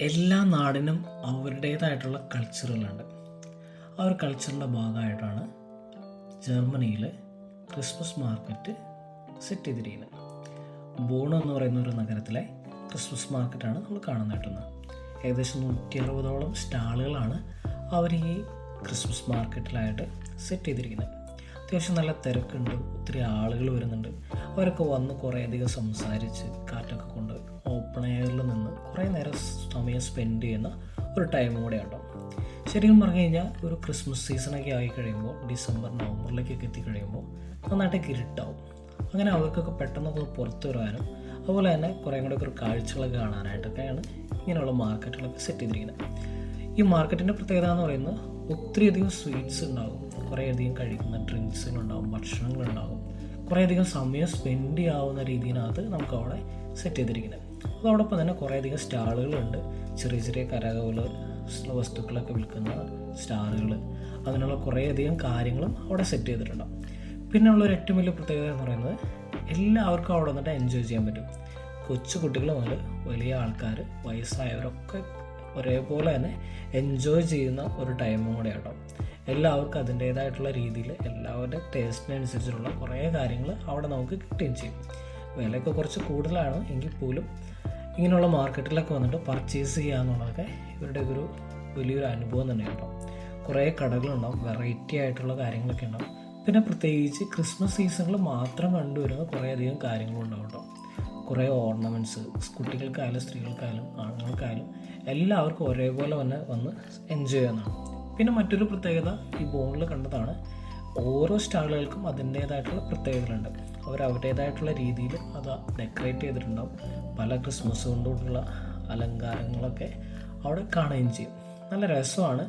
എല്ലാ നാടിനും അവരുടേതായിട്ടുള്ള കൾച്ചറുകളുണ്ട്. ആ ഒരു കൾച്ചറിൻ്റെ ഭാഗമായിട്ടാണ് ജർമ്മനിയിൽ ക്രിസ്മസ് മാർക്കറ്റ് സെറ്റ് ചെയ്തിരിക്കുന്നത്. ബോൺ എന്ന് പറയുന്ന ഒരു നഗരത്തിലെ ക്രിസ്മസ് മാർക്കറ്റാണ് നമ്മൾ കാണാൻ പറ്റുന്നത്. ഏകദേശം 160ഓളം സ്റ്റാളുകളാണ് അവർ ഈ ക്രിസ്മസ് മാർക്കറ്റിലായിട്ട് സെറ്റ് ചെയ്തിരിക്കുന്നത്. അത്യാവശ്യം നല്ല തിരക്കുണ്ട്, ഒത്തിരി ആളുകൾ വരുന്നുണ്ട്. അവരൊക്കെ വന്ന് കുറേയധികം സംസാരിച്ച് കാറ്റൊക്കെ കൊണ്ട് ഓപ്പൺ എയറിൽ നിന്ന് കുറേ നേരം സമയം സ്പെൻഡ് ചെയ്യുന്ന ഒരു ടൈം കൂടെ ഉണ്ടാവും. ശരിക്കും പറഞ്ഞു കഴിഞ്ഞാൽ ഒരു ക്രിസ്മസ് സീസണൊക്കെ ആയി കഴിയുമ്പോൾ ഡിസംബർ നവംബറിലേക്കൊക്കെ എത്തിക്കഴിയുമ്പോൾ നന്നായിട്ട് ഇരുട്ടാവും. അങ്ങനെ അവർക്കൊക്കെ പെട്ടെന്നൊക്കെ പുറത്തു വരാനും അതുപോലെ തന്നെ കുറേ കൂടെ ഒരു കാഴ്ചകളൊക്കെ കാണാനായിട്ടൊക്കെയാണ് ഇങ്ങനെയുള്ള മാർക്കറ്റുകളൊക്കെ സെറ്റ് ചെയ്തിരിക്കുന്നത്. ഈ മാർക്കറ്റിൻ്റെ പ്രത്യേകത എന്ന് പറയുന്നത് ഒത്തിരിയധികം സ്വീറ്റ്സ് ഉണ്ടാകും, കുറേയധികം കഴിക്കുന്ന ഡ്രിങ്ക്സുകളുണ്ടാകും, ഭക്ഷണങ്ങളുണ്ടാകും, കുറേയധികം സമയം സ്പെൻഡ് ചെയ്യാവുന്ന രീതിയിനകത്ത് നമുക്ക് അവിടെ സെറ്റ് ചെയ്തിരിക്കുന്നത്. അതോടൊപ്പം തന്നെ കുറേയധികം സ്റ്റാളുകളുണ്ട്, ചെറിയ ചെറിയ കരകൗശല വസ്തുക്കളൊക്കെ വിൽക്കുന്ന സ്റ്റാളുകൾ, അങ്ങനെയുള്ള കുറേയധികം കാര്യങ്ങളും അവിടെ സെറ്റ് ചെയ്തിട്ടുണ്ടാകും. പിന്നെ ഉള്ളൊരു ഏറ്റവും വലിയ പ്രത്യേകത എന്ന് പറയുന്നത് എല്ലാവർക്കും അവിടെ വന്നിട്ട് എൻജോയ് ചെയ്യാൻ പറ്റും. കൊച്ചു കുട്ടികൾ മുതൽ വലിയ ആൾക്കാർ, വയസ്സായവരൊക്കെ ഒരേപോലെ തന്നെ എൻജോയ് ചെയ്യുന്ന ഒരു ടൈമും കൂടെ ഉണ്ടാവും. എല്ലാവർക്കും അതിൻ്റേതായിട്ടുള്ള രീതിയിൽ എല്ലാവരുടെ ടേസ്റ്റിനനുസരിച്ചുള്ള കുറേ കാര്യങ്ങൾ അവിടെ നമുക്ക് കിട്ടുകയും ചെയ്യും. വിലയൊക്കെ കുറച്ച് കൂടുതലാണ് എങ്കിൽ പോലും ഇങ്ങനെയുള്ള മാർക്കറ്റിലൊക്കെ വന്നിട്ട് പർച്ചേസ് ചെയ്യുക എന്നുള്ളതൊക്കെ ഇവരുടെ ഒരു വലിയൊരു അനുഭവം തന്നെ ഉണ്ടാവും. കുറേ കടകളുണ്ടാവും, വെറൈറ്റി ആയിട്ടുള്ള കാര്യങ്ങളൊക്കെ ഉണ്ടാവും. പിന്നെ പ്രത്യേകിച്ച് ക്രിസ്മസ് സീസണിൽ മാത്രം കണ്ടുവരുന്ന കുറേയധികം കാര്യങ്ങളുണ്ടാവും കേട്ടോ. കുറേ ഓർണമെൻറ്റ്സ് കുട്ടികൾക്കായാലും സ്ത്രീകൾക്കായാലും ആണുങ്ങൾക്കായാലും എല്ലാവർക്കും ഒരേപോലെ തന്നെ വന്ന് എൻജോയ് ചെയ്യുന്നതാണ്. പിന്നെ മറ്റൊരു പ്രത്യേകത ഈ ബോണിൽ കണ്ടതാണ്, ഓരോ സ്റ്റാളുകൾക്കും അതിൻ്റേതായിട്ടുള്ള പ്രത്യേകതകളുണ്ട്. അവരവരുടേതായിട്ടുള്ള രീതിയിൽ അത് ഡെക്കറേറ്റ് ചെയ്തിട്ടുണ്ടാവും. പല ക്രിസ്മസ് കൊണ്ടുള്ള അലങ്കാരങ്ങളൊക്കെ അവിടെ കാണുകയും ചെയ്യും. നല്ല രസമാണ്.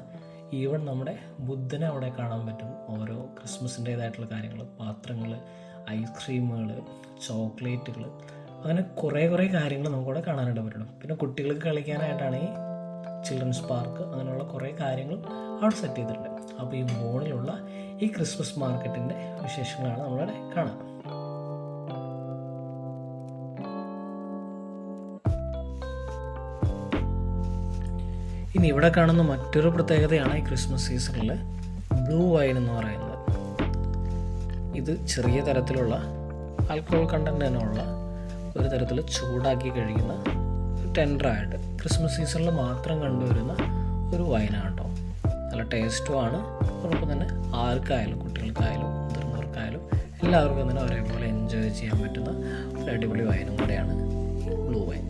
ഈവൻ നമ്മുടെ ബുദ്ധനെ അവിടെ കാണാൻ പറ്റും. ഓരോ ക്രിസ്മസിൻ്റേതായിട്ടുള്ള കാര്യങ്ങൾ, പാത്രങ്ങൾ, ഐസ്ക്രീമുകൾ, ചോക്ലേറ്റുകൾ, അങ്ങനെ കുറേ കാര്യങ്ങൾ നമുക്കവിടെ കാണാനായിട്ട് പറ്റണം. പിന്നെ കുട്ടികൾക്ക് കളിക്കാനായിട്ടാണ് ഈ ചിൽഡ്രൻസ് പാർക്ക്, അങ്ങനെയുള്ള കുറേ കാര്യങ്ങൾ അവിടെ സെറ്റ് ചെയ്തിട്ടുണ്ട്. അപ്പോൾ ഈ ബോണിലുള്ള ഈ ക്രിസ്മസ് മാർക്കറ്റിൻ്റെ വിശേഷങ്ങളാണ് നമ്മളിവിടെ കാണുക. ഇനി ഇവിടെ കാണുന്ന മറ്റൊരു പ്രത്യേകതയാണ് ഈ ക്രിസ്മസ് സീസണിൽ ബ്ലൂ വൈൻ എന്ന് പറയുന്നത്. ഇത് ചെറിയ തരത്തിലുള്ള ആൽക്കഹോൾ കണ്ടന്റ് തന്നെയുള്ള ഒരു തരത്തിൽ ചൂടാക്കി കഴിക്കുന്ന ടെൻഡറായിട്ട് ക്രിസ്മസ് സീസണിൽ മാത്രം കണ്ടുവരുന്ന ഒരു വൈനാണ് കേട്ടോ. നല്ല ടേസ്റ്റുമാണ്. അതോടൊപ്പം തന്നെ ആർക്കായാലും, കുട്ടികൾക്കായാലും മുതിർന്നവർക്കായാലും എല്ലാവർക്കും തന്നെ ഒരേപോലെ എൻജോയ് ചെയ്യാൻ പറ്റുന്ന ഒരു അടിപൊളി വൈനും കൂടെയാണ് ബ്ലൂ വൈൻ.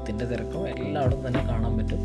ഇതിൻ്റെ തിരക്കും എല്ലായിടത്തും തന്നെ കാണാൻ പറ്റും.